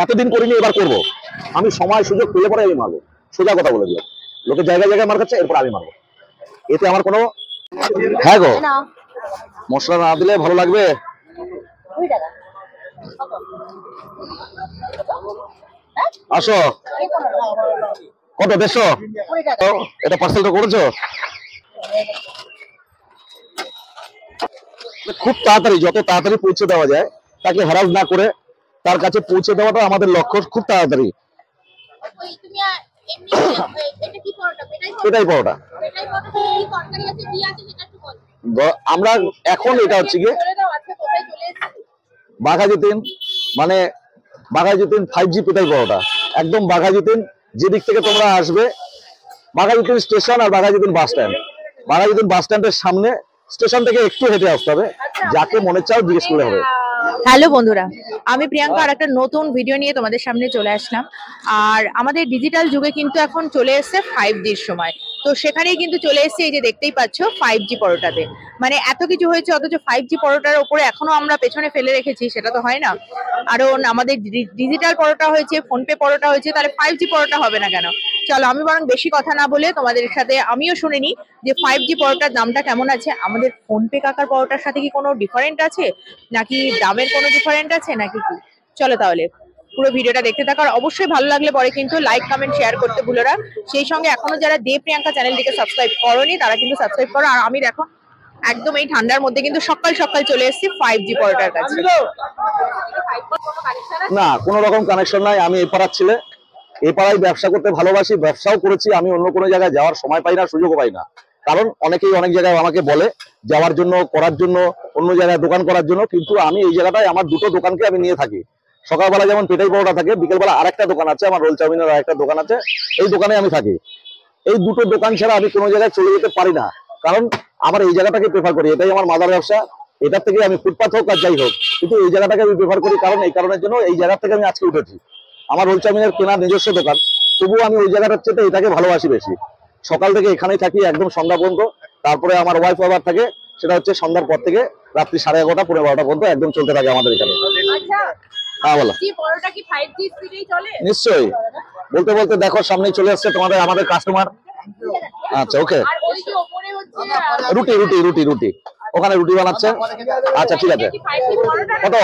এতদিন করিনি, এবার করবো। আমি সময় সুযোগ পেলে পরে আমি মারবো, সোজা কথা বলে দিলাম। লোকে জায়গায় জায়গায় মার খাচ্ছে, এরপর আমি মারবো, এতে আমার কোনো। হ্যাঁ গো, মশলা না দিলে ভালো লাগবে। আসো, কত 150? এটা পার্সেলটা করেছো? খুব তাড়াতাড়ি, যত তাড়াতাড়ি পৌঁছে দেওয়া যায়, তাকে হ্যারাস না করে তার কাছে পৌঁছে দেওয়াটা আমাদের লক্ষ্য। খুব তাড়াতাড়ি। পেটাই পরোটা আমরা এখন, এটা হচ্ছে গিয়ে বাঘাযতীন, মানে বাঘাযতীন 5G পেটাই পরোটা, একদম বাঘাযতীন। যেদিক থেকে তোমরা আসবে, বাঘাযতীন স্টেশন আর বাঘাযতীন বাস স্ট্যান্ড, বাঘাযতীন বাস স্ট্যান্ডের সামনে, স্টেশন থেকে একটু হেঁটে আসতে হবে, যাকে মনে চাও জিজ্ঞেস করলে হবে। হ্যালো বন্ধুরা, আমি প্রিয়াঙ্কা আর একটা নতুন ভিডিও নিয়ে তোমাদের সামনে চলে আসলাম। আর আমাদের ডিজিটাল যুগে কিন্তু এখন চলে এসেছে 5Gর সময়। তো সেখানেই কিন্তু চলে এসেছে, এই যে দেখতেই পাচ্ছ 5G পরোটাতে। মানে এত কিছু হয়েছে, অথচ 5G পরোটার উপরে এখনো আমরা পেছনে ফেলে রেখেছি, সেটা তো হয় না। কারণ আমাদের ডিজিটাল পরোটা হয়েছে, ফোনপে পরোটা হয়েছে, তাহলে 5G পরোটা হবে না কেন? চলো, আমি বরং বেশি কথা না বলে তোমাদের সাথে আমিও শুনে নিই যে 5G পরোটার দামটা কেমন আছে। আমাদের ফোনপে কাকার পরোটার সাথে কি কোনো ডিফারেন্ট আছে, নাকি দামের কোনো ডিফারেন্ট আছে, নাকি কি? চলো তাহলে পুরো ভিডিওটা দেখতে থাকো। আর অবশ্যই ভালো লাগলে পরে কিন্তু লাইক, কমেন্ট, শেয়ার করতে ভুলো না। সেই সঙ্গে এখনো যারা দে প্রিয়াঙ্কা চ্যানেলটিকে সাবস্ক্রাইব করোনি, তারা কিন্তু সাবস্ক্রাইব করো। আর আমি দেখো একদম এই ঠান্ডার মধ্যে কিন্তু সকাল সকাল চলে এসেছি 5G পরোটার কাছে। না, কোনো রকম কানেকশন নাই। আমি এই পাড়ার ছেলে, এই পাড়ায় ব্যবসা করতে ভালোবাসি, ব্যবসাও করেছি। আমি অন্য কোনো জায়গায় যাওয়ার সময় পাই না, সুযোগও পাই না। কারণ অনেকেই অনেক জায়গায় আমাকে বলে যাওয়ার জন্য, করার জন্য, অন্য জায়গায় দোকান করার জন্য, কিন্তু আমি এই জায়গাটায় আমার দুটো দোকানকে আমি নিয়ে থাকি। সকালবেলা যেমন পেটাই পরোটা থাকে, বিকেলবেলা আরেকটা দোকান আছে, আমার রোল চাউমিনের আরেকটা দোকান আছে, এই দোকানে আমি থাকি। এই দুটো দোকান ছাড়া আমি কোনো জায়গায় চলে যেতে পারি না, কারণ আমার এই জায়গাটাকে প্রেফার করি। এটাই আমার মাদার ব্যবসা, এটার থেকে আমি ফুটপাথ হোক আর যাই হোক, কিন্তু এই জায়গাটাকে আমি প্রেফার করি। কারণ এই কারণের জন্য এই জায়গা থেকে আমি আজকে উঠেছি। আমার রোল চাউমিনের কেনার নিজস্ব দোকান, তবুও আমি ওই জায়গাটার চেয়ে এটাকে ভালোবাসি বেশি। সকাল থেকে এখানেই থাকি একদম সন্ধ্যা পর্যন্ত। তারপরে আমার ওয়াইফ আবার থাকে, সেটা হচ্ছে সন্ধ্যার পর থেকে রাত্রি 11:30 পৌনে 12টা পর্যন্ত একদম চলতে থাকে আমাদের এখানে। হ্যাঁ বলো। নিশ্চয়ই, বলতে বলতে দেখো সামনেই চলে আসছে তোমাদের আমাদের কাস্টমার। আচ্ছা, ওকে। রুটি রুটি রুটি রুটি ওখানে রুটি বানাচ্ছে। আচ্ছা, ঠিক আছে। কত?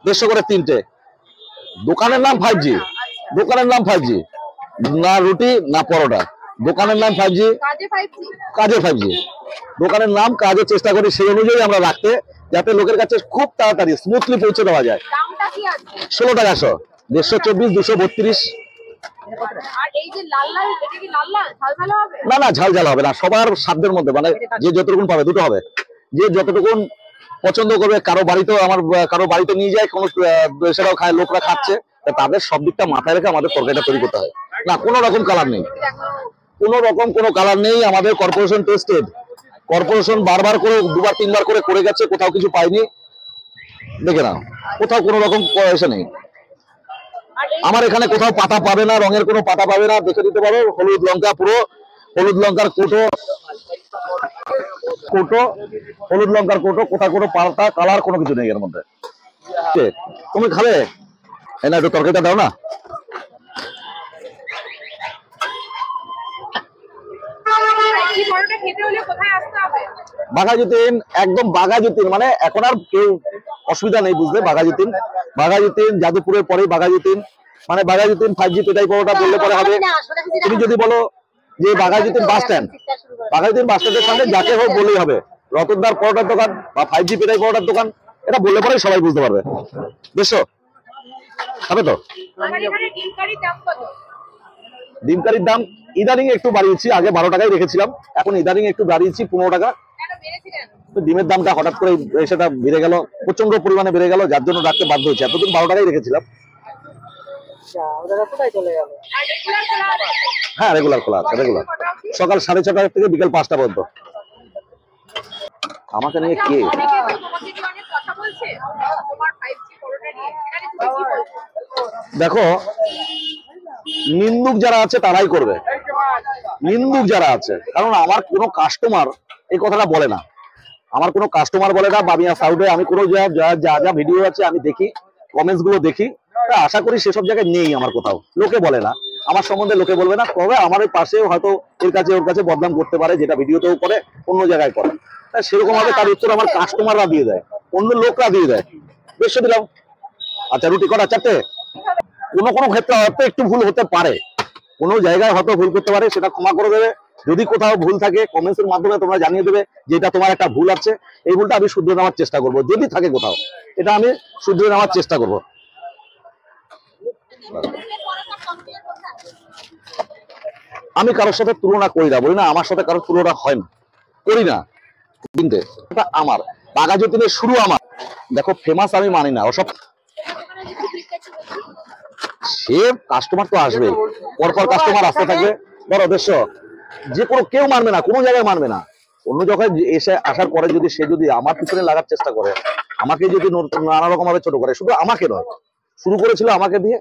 150 করে 3টে। দোকানের নাম 5G, দোকানের নাম 5G, না রুটি না পরোটা। দোকানের নাম 5G, কাজে 5G। দোকানের নাম, কাজের চেষ্টা করি সেই অনুযায়ী আমরা রাখতে, যাতে লোকের কাছে খুব তাড়াতাড়ি স্মুথলি পৌঁছে দেওয়া যায়। 16 টাকা 100, 124, 232। না না, ঝাল ঝাল হবে না, সবার সাধ্যের মধ্যে, মানে যে যতটুকুন পাবে, দুটো হবে। যে যতটুকুন পছন্দ করবে, কারো বাড়িতেও আমার কারো বাড়িতে নিয়ে যায়, কোনো সেটাও খায়, লোকরা খাচ্ছে, তাদের সব দিকটা মাথায় রেখে আমাদের তরকারিটা তৈরি করতে হয়। না, কোনো রকম কালার নেই, কোনো রকম কোনো কালার নেই। আমাদের কর্পোরেশন টেস্টেড, কর্পোরেশন বারবার করে 2বার 3বার করে গেছে, কোথাও কিছু পাইনি। দেখে নাও, কোথাও কোনো রকম পয়সা নেই। আমার এখানে কোথাও পাতা পাবে না, রঙের কোনো পাতা পাবে না, দেখে দিতে পারো। হলুদ লঙ্কা, পুরো হলুদ লঙ্কার কোটো, হলুদ লঙ্কার কোটো, কোথাও কোনো পাতা কালার কোনো কিছু নেই এর মধ্যে। তুমি খাবে? এই না, একটু তরকারিটা দাও না। বাঘাযতীন, একদম বাঘাযতীন, মানে এখন আর কেউ অসুবিধা নেই বুঝলে। বাঘাযতীন, বাঘাযতীন যাদবপুরের পরেই বাঘাযতীন, মানে বাঘাযতীন 5G পেটাই পরোটা বললে পরে হবে। তুমি যদি বলো যে বাঘাযতীন বাস স্ট্যান্ড, বাঘাযতীন বাস স্ট্যান্ডের সামনে যাকে হোক বললেই হবে রতনদার পরোটার দোকান বা 5G পেটাই পরোটার দোকান, এটা বললে পরে সবাই বুঝতে পারবে। বুঝছো? হবে তো? ডিম কারির দাম ইদানিং একটু বাড়িয়েছি, আগে 12 টাকায় রেখেছিলাম, এখন ইদানিং একটু বাড়িয়েছি 15 টাকা। ডিমের দামটা হঠাৎ করে সেটা বেড়ে গেল, প্রচন্ড পরিমাণে বেড়ে গেল, যার জন্য রাখতে বাধ্য হয়েছে। এতদিন 12 টাকায় রেখেছিলাম। হ্যাঁ, রেগুলার খোলা আছে, রেগুলার সকাল 6:30 থেকে বিকেল 5টা পর্যন্ত। আমাকে নিয়ে কে দেখো, নিন্দুক যারা আছে তারাই করবে, নিন্দুক যারা আছে। কারণ আমার কোনো কাস্টমার এই কথাটা বলে না, আমার কোনো কাস্টমার বলে না। বামিয়া সাউথে আমি কোনো যা ভিডিও আছে আমি দেখি, কমেন্টস গুলো দেখি, তা আশা করি সেসব জায়গায় নেই আমার কোথাও, লোকে বলে না আমার সম্বন্ধে, লোকে বলবে না, তবে আমার ওই পাশে হয়তো এর কাছে ওর কাছে বদনাম করতে পারে, যেটা ভিডিওতেও করে অন্য জায়গায় করে। তা সেরকম ভাবে তার উত্তর আমার কাস্টমাররা দিয়ে দেয়, অন্য লোকরা দিয়ে দেয়। বেশ দিলাম, আচ্ছা রুটি করা 4টে। কোনো কোনো ক্ষেত্রে হয়তো একটু ভুল হতে পারে, কোনো জায়গায় হয়তো ভুল করতে পারে, সেটা ক্ষমা করে দেবে। যদি কোথাও ভুল থাকে কমেন্টস এর মাধ্যমে তোমরা জানিয়ে দেবে যে এটা তোমার একটা ভুল আছে, এই ভুলটা আমি শুধরে নেওয়ার চেষ্টা করব। যদি থাকে কোথাও, এটা আমি শুধরে নেওয়ার চেষ্টা করব। আমি কারোর সাথে তুলনা করি না, বলি না আমার সাথে কারোর তুলনা হয় না, করি না। কিন্তু এটা আমার বাঘাযতীনের শুরু আমার। দেখো ফেমাস আমি মানি না ওসব, সে কাস্টমার তো আসবে, পরপর কাস্টমার আসতে থাকবে। বড় উদ্দেশ্য যে কোনো কেউ মানবে না, কোনো জায়গায় মানবে না। অন্য জায়গায় এসে আসার পরে যদি সে যদি আমার পিছনে লাগার চেষ্টা করে, আমাকে যদি নানা রকম ভাবে ছোট করে, শুধু আমাকে নয়, শুরু করেছিল আমাকে দিয়ে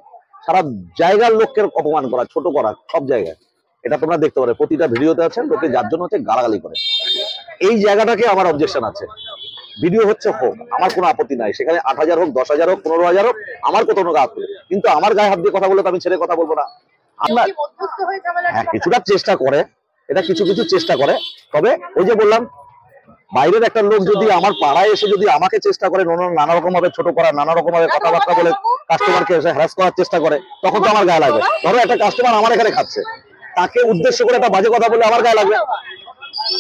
সারা জায়গার লোককে অপমান করা, ছোট করা, সব জায়গায়। এটা তোমরা দেখতে পারো, প্রতিটা ভিডিওতে আছে লোকে যার জন্য হচ্ছে গালাগালি করে। এই জায়গাটাকে আমার অবজেকশন আছে। ভিডিও হচ্ছে হোক, আমার কোনো আপত্তি নাই, সেখানে 8,000 হোক, 10,000 হোক, 15,000 হোক, আমার কোথাও গায়ে হাত তুলে, কিন্তু আমার গায়ে হাত দিয়ে কথা বলে তো আমি ছেড়ে কথা বলবো না। আমরা হ্যাঁ কিছুটা চেষ্টা করে, এটা কিছু কিছু চেষ্টা করে। তবে ওই যে বললাম, বাইরের একটা লোক যদি আমার পাড়ায় এসে যদি আমাকে চেষ্টা করে নানা রকম ভাবে ছোট করা, নানা রকম ভাবে কথাবার্তা বলে কাস্টমারকে এসে হ্যারাস করার চেষ্টা করে, তখন তো আমার গায়ে লাগবে। ধরো একটা কাস্টমার আমার এখানে খাচ্ছে, তাকে উদ্দেশ্য করে একটা বাজে কথা বলে আমার গায়ে লাগবে।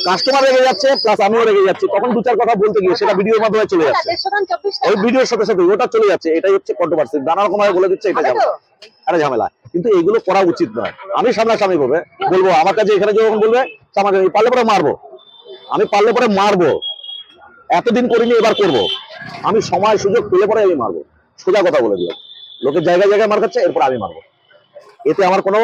কাস্টমার রেগে যাচ্ছে প্লাস আমিও রেগে যাচ্ছি, তখন 2-4 কথা বলতে গিয়ে সেটা ভিডিওর মাধ্যমে চলে যাচ্ছে, ওই ভিডিওর সাথে সাথে ওটা চলে যাচ্ছে। এটাই হচ্ছে কন্ট্রোভার্সি, নানা রকম ভাবে বলে দিচ্ছে, এটা ঝামেলা। আরে ঝামেলা, কিন্তু এইগুলো করা উচিত নয়। আমি সামনাসামনি বলবো, আমার কাছে এখানে যখন বলবে আমাকে পারলে পরে মারবো, আমি পারলে পরে মারবো, এতদিন করিনি এবার করব। আমি সময় সুযোগ পেলে পরে আমি মারবো, সোজা কথা বলে দিলাম। লোকের জায়গায় জায়গায় মার খাচ্ছে, এরপর আমি মারবো, এতে আমার কোনো